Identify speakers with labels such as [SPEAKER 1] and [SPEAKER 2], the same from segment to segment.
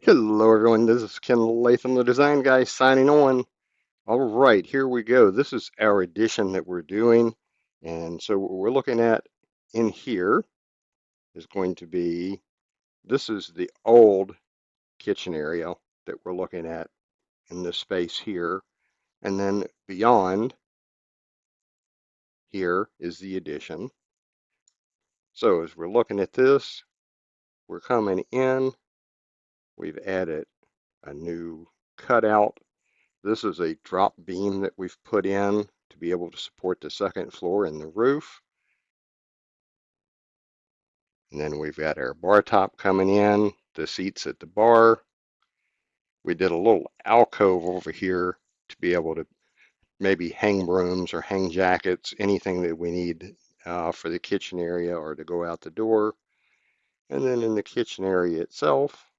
[SPEAKER 1] Hello everyone, this is Ken Latham, the design guy, signing on. All right, here we go. This is our addition that we're doing. And so what we're looking at in here is going to be, this is the old kitchen area that we're looking at in this space here. And then beyond here is the addition. So as we're looking at this, we're coming in, we've added a new cutout. This is a drop beam that we've put in to be able to support the second floor and the roof. And then we've got our bar top coming in, the seats at the bar. We did a little alcove over here to be able to maybe hang brooms or hang jackets, anything that we need for the kitchen area or to go out the door. And then in the kitchen area itself,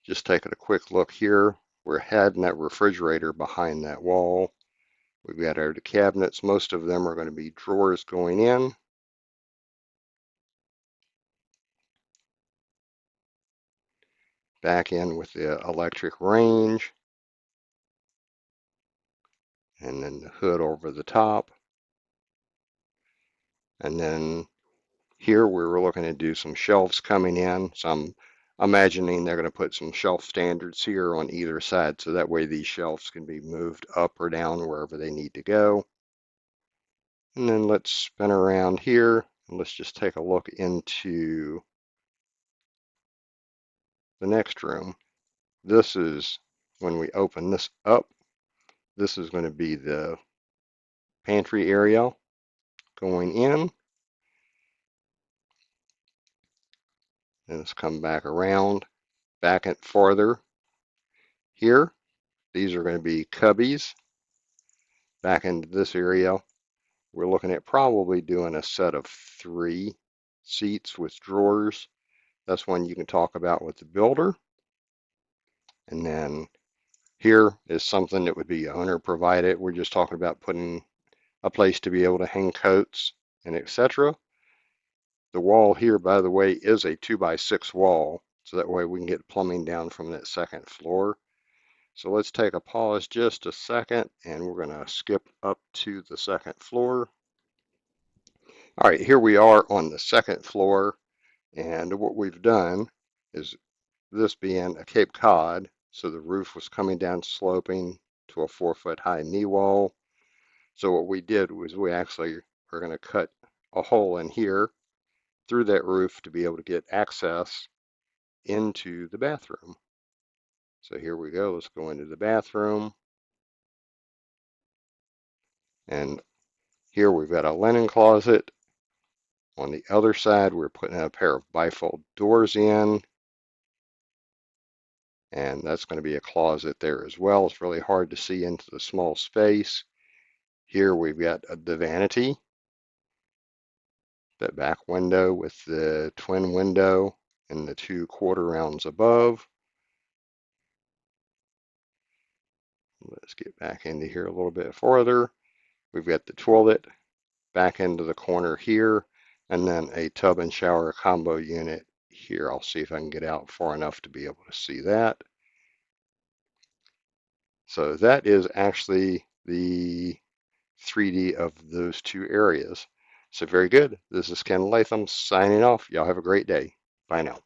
[SPEAKER 1] just taking a quick look here, we're heading that refrigerator behind that wall. We've got our cabinets. Most of them are going to be drawers going in. Back in with the electric range. And then the hood over the top. And then here we were looking to do some shelves coming in. So I'm imagining they're going to put some shelf standards here on either side. So that way these shelves can be moved up or down wherever they need to go. And then let's spin around here. And let's just take a look into the next room. This is when we open this up. This is going to be the pantry area going in. And let's come back around, back and farther here. These are going to be cubbies back into this area. We're looking at probably doing a set of 3 seats with drawers. That's one you can talk about with the builder. And then here is something that would be owner provided. We're just talking about putting a place to be able to hang coats and etc. The wall here, by the way, is a 2x6 wall, so that way we can get plumbing down from that second floor. So let's take a pause just a second, and we're going to skip up to the second floor. All right, here we are on the second floor, and what we've done is, this being a Cape Cod, so the roof was coming down sloping to a 4-foot high knee wall. So what we did was we actually are going to cut a hole in here through that roof to be able to get access into the bathroom. So here we go. Let's go into the bathroom. And here we've got a linen closet. On the other side, we're putting a pair of bifold doors in. And that's going to be a closet there as well. It's really hard to see into the small space. Here we've got the vanity, that back window with the twin window and the 2 quarter rounds above. Let's get back into here a little bit further. We've got the toilet back into the corner here, and then a tub and shower combo unit here. I'll see if I can get out far enough to be able to see that. So that is actually the 3D of those 2 areas. So very good. This is Ken Latham signing off. Y'all have a great day. Bye now.